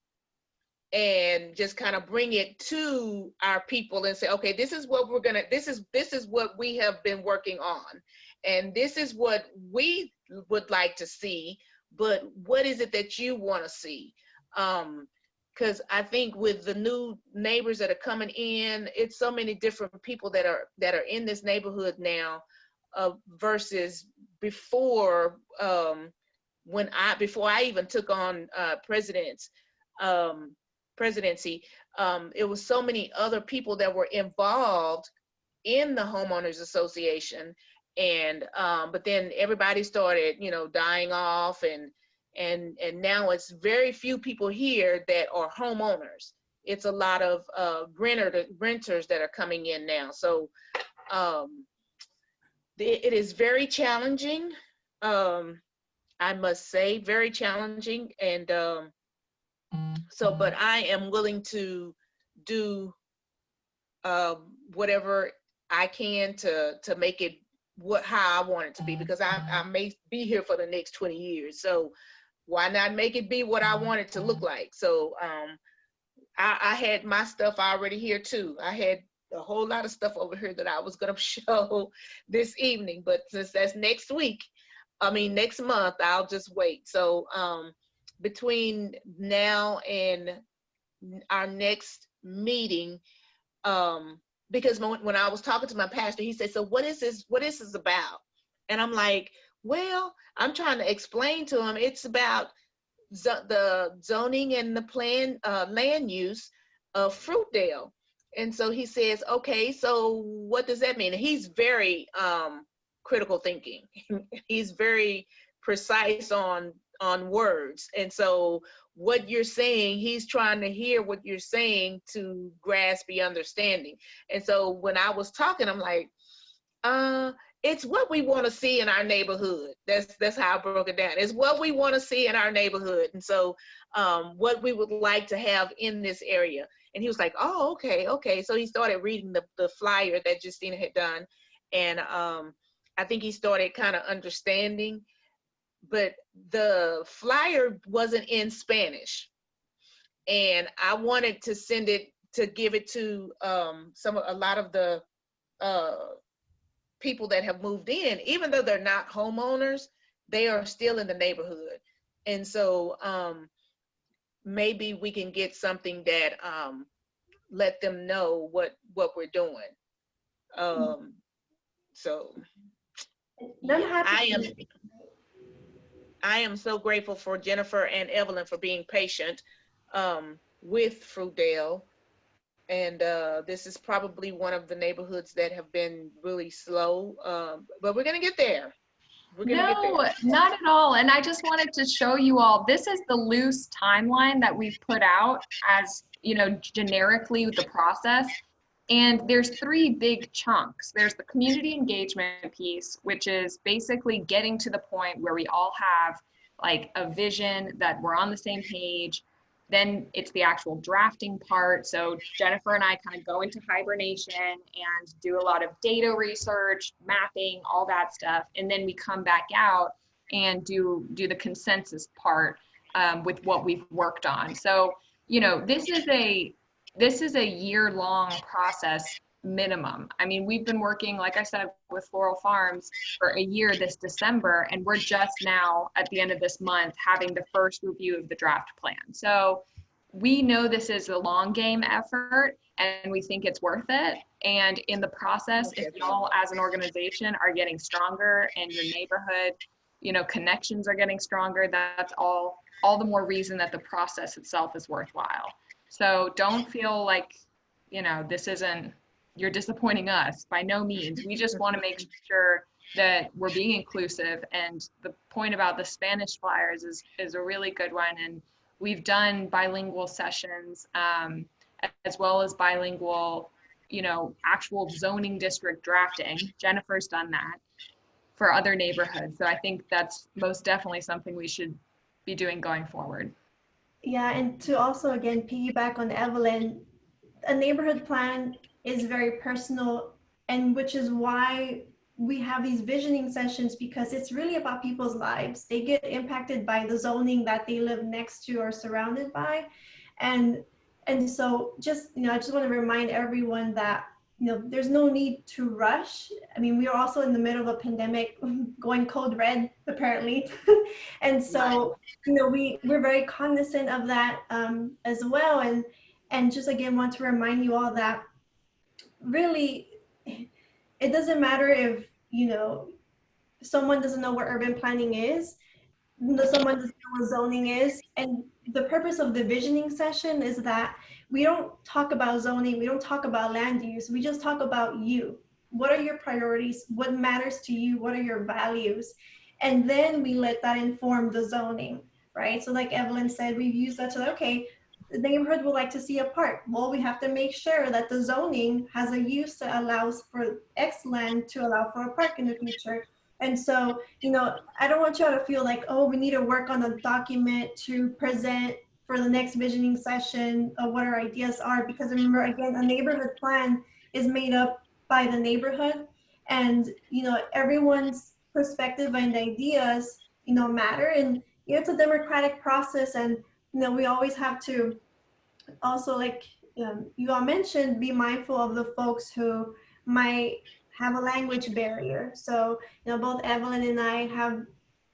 and just kind of bring it to our people and say, okay, this is what this is what we have been working on, and this is what we would like to see, but what is it that you want to see? Because I think with the new neighbors that are coming in, it's so many different people that are in this neighborhood now, versus before, before I even took on presidency. It was so many other people that were involved in the homeowners association, and but then everybody started, dying off, and now it's very few people here that are homeowners. It's a lot of renters that are coming in now. So it is very challenging. I must say, very challenging, and so, but I am willing to do whatever I can to make it how I want it to be, because I may be here for the next 20 years. So why not make it be what I want it to look like? So I had my stuff already here too. I had a whole lot of stuff over here that I was gonna show this evening, but since that's next month, I'll just wait. So between now and our next meeting, because when I was talking to my pastor, he said, so what is this about? And I'm like, well, I'm trying to explain to him, it's about the zoning and the plan, land use of Fruitdale. And so he says, okay, so what does that mean? And he's very critical thinking. He's very precise on words. And so what you're saying, he's trying to hear what you're saying to grasp the understanding. And so when I was talking, I'm like, it's what we want to see in our neighborhood. That's how I broke it down. It's what we want to see in our neighborhood. And so what we would like to have in this area. And he was like, oh, okay. So he started reading the flyer that Justina had done. And I think he started kind of understanding, but the flyer wasn't in Spanish. And I wanted to give it to a lot of the people that have moved in, even though they're not homeowners, they are still in the neighborhood. And so maybe we can get something that let them know what we're doing. So I am so grateful for Jennifer and Evelyn for being patient with Fruitdale. And this is probably one of the neighborhoods that have been really slow, but we're gonna get there. No, not at all. And I just wanted to show you all, this is the loose timeline that we've put out as, generically with the process. And there's 3 big chunks. There's the community engagement piece, which is basically getting to the point where we all have like a vision that we're on the same page. Then it's the actual drafting part. So Jennifer and I kind of go into hibernation and do a lot of data research, mapping, all that stuff. And then we come back out and do the consensus part with what we've worked on. So, this is a year-long process minimum. I mean, we've been working, like I said, with Floral Farms for a year this December, and we're just now at the end of this month having the first review of the draft plan. So, we know this is a long game effort and we think it's worth it. And in the process, if y'all as an organization are getting stronger and your neighborhood, you know, connections are getting stronger, that's all the more reason that the process itself is worthwhile. So don't feel like, you know, this isn't, you're disappointing us, by no means. We just want to make sure that we're being inclusive. And the point about the Spanish flyers is a really good one. And we've done bilingual sessions, as well as bilingual, you know, actual zoning district drafting. Jennifer's done that for other neighborhoods. So I think that's most definitely something we should be doing going forward. Yeah, and to also again piggyback on Evelyn, a neighborhood plan is very personal, and which is why we have these visioning sessions, because it's really about people's lives. They get impacted by the zoning that they live next to or surrounded by. And so just, you know, I just want to remind everyone that, you know, there's no need to rush. I mean, we are also in the middle of a pandemic going code red, apparently. And so, you know, we're very cognizant of that as well. And just again, want to remind you all that really, it doesn't matter if, you know, someone doesn't know what urban planning is, someone doesn't know what zoning is. And the purpose of the visioning session is that we don't talk about zoning, we don't talk about land use, we just talk about you. What are your priorities? What matters to you? What are your values? And then we let that inform the zoning, right? So like Evelyn said, we've used that to, okay, the neighborhood would like to see a park. Well, we have to make sure that the zoning has a use that allows for X land to allow for a park in the future. And so, you know, I don't want y'all to feel like, oh, we need to work on a document to present for the next visioning session of what our ideas are. Because remember, again, a neighborhood plan is made up by the neighborhood, and, you know, everyone's perspective and ideas, you know, matter. And you know, it's a democratic process, and, you know, we always have to also, like you all mentioned, be mindful of the folks who might have a language barrier. So, you know, both Evelyn and I have,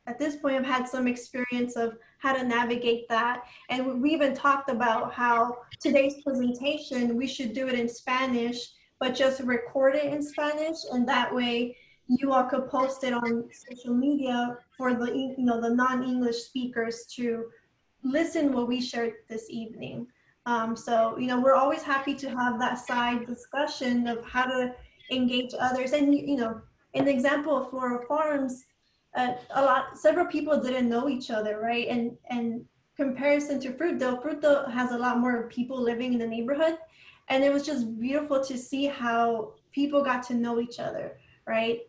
at this point, have had some experience of how to navigate that. And we even talked about how today's presentation, we should do it in Spanish, but just record it in Spanish. And that way you all could post it on social media for the, you know, the non-English speakers to listen what we shared this evening. So, you know, we're always happy to have that side discussion of how to engage others. And, you know, in the example of Floral Farms, several people didn't know each other, right? And comparison to Fruitdale has a lot more people living in the neighborhood. And it was just beautiful to see how people got to know each other, right?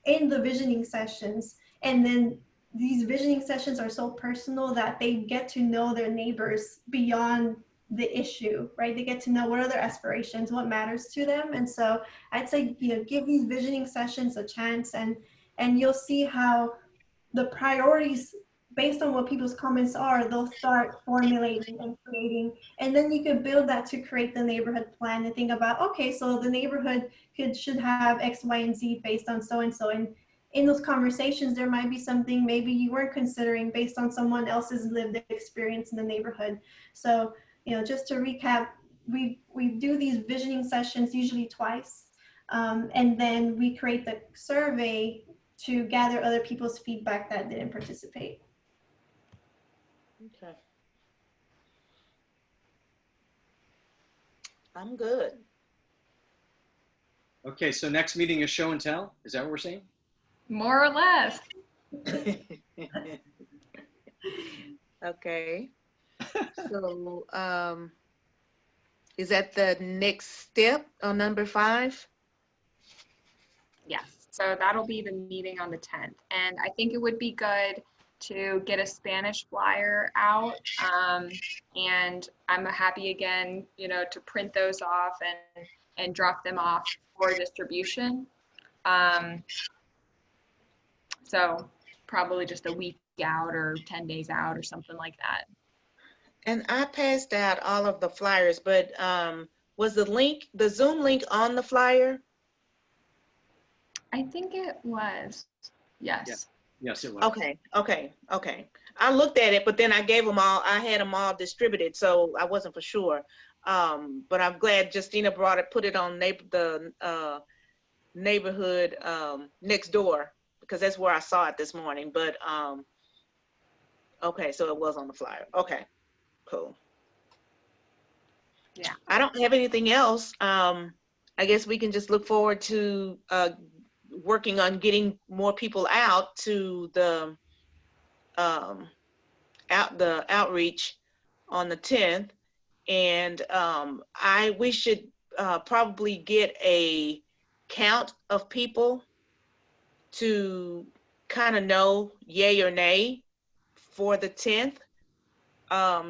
In the visioning sessions. And then these visioning sessions are so personal that they get to know their neighbors beyond the issue, right? They get to know what are their aspirations, what matters to them. And so I'd say, you know, give these visioning sessions a chance, and you'll see how the priorities based on what people's comments are, they'll start formulating and creating. And then you could build that to create the neighborhood plan and think about, okay, so the neighborhood should have X, Y, and Z based on so-and-so. And in those conversations, there might be something maybe you weren't considering based on someone else's lived experience in the neighborhood. So, you know, just to recap, we do these visioning sessions usually twice. And then we create the survey to gather other people's feedback that didn't participate. Okay. I'm good. Okay, so next meeting is show and tell. Is that what we're saying? More or less. Okay. So, is that the next step on number 5? Yes. So that'll be the meeting on the 10th. And I think it would be good to get a Spanish flyer out. And I'm happy again, you know, to print those off and drop them off for distribution. So probably just a week out or 10 days out or something like that. And I passed out all of the flyers, but was the Zoom link on the flyer? I think it was. Yes. Yeah. Yes, it was. Okay. I looked at it, but then I gave them all, I had them all distributed, so I wasn't for sure. But I'm glad Justina put it on the neighborhood next door, because that's where I saw it this morning. But okay, so it was on the flyer. Okay, cool. Yeah. I don't have anything else. I guess we can just look forward to working on getting more people out to the outreach on the 10th. And we should probably get a count of people to kind of know yay or nay for the 10th.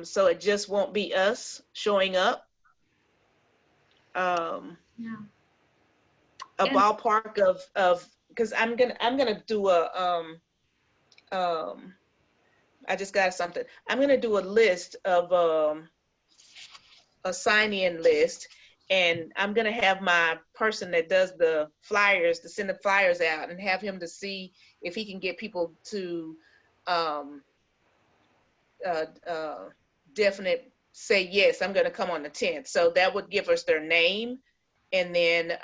So it just won't be us showing up. Yeah. A ballpark of because I'm gonna do a I just got something. I'm gonna do a list of a sign-in list, and I'm gonna have my person that does the flyers to send the flyers out and have him to see if he can get people to definite say yes, I'm gonna come on the 10th. So that would give us their name, and then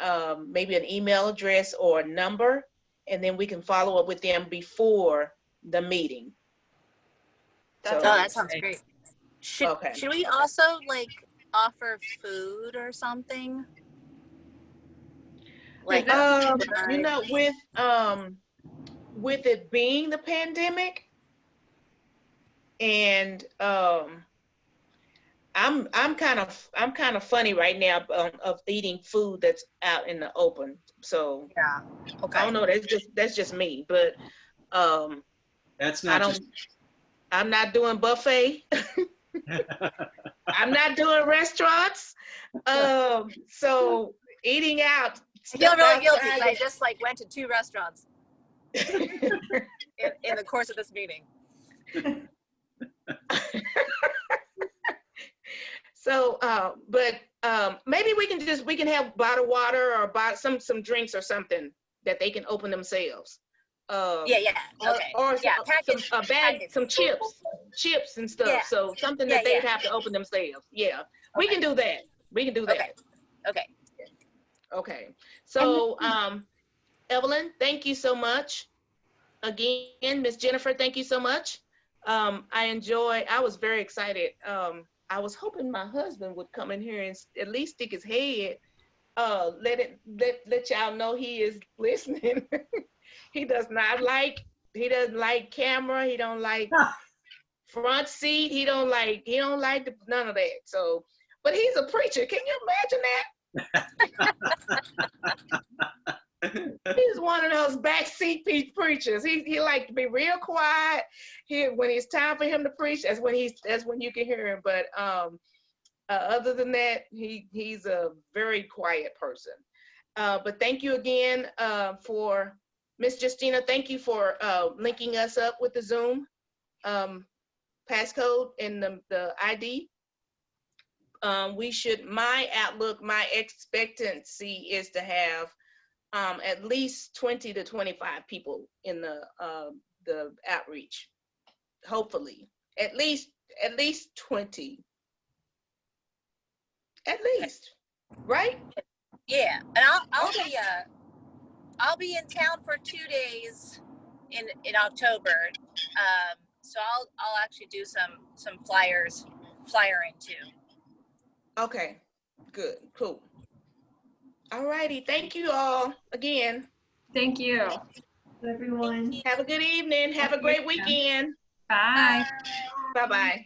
maybe an email address or a number, and then we can follow up with them before the meeting. Oh, that sounds great. Should we also like offer food or something? Like, you know, with it being the pandemic, and I'm kind of funny right now of eating food that's out in the open. So yeah, okay. I don't know. That's just me, but that's not. I'm not doing buffet. I'm not doing restaurants. So eating out. I feel really guilty. I just like went to 2 restaurants in the course of this meeting. So, but maybe we can have bottled water or some drinks or something that they can open themselves. Okay. Or yeah, some chips and stuff. Yeah. So something that they'd have to open themselves. Yeah, we can do that. Okay. So, Evelyn, thank you so much. Again, Miss Jennifer, thank you so much. I was very excited. I was hoping my husband would come in here and at least stick his head, let y'all know he is listening. He doesn't like camera. He don't like front seat. He don't like none of that. So, but he's a preacher. Can you imagine that? He's one of those backseat preachers. He like to be real quiet. When it's time for him to preach, that's when you can hear him. But other than that, he's a very quiet person. But thank you again for Miss Justina. Thank you for linking us up with the Zoom passcode and the ID. My expectancy is to have at least 20 to 25 people in the outreach. Hopefully, at least 20. At least, right? Yeah, and I'll be in town for 2 days in October. So I'll actually do some flyering too. Okay, good, cool. All righty, thank you all again. Thank you. Everyone. Have a good evening. Have a great weekend. Bye. Bye-bye.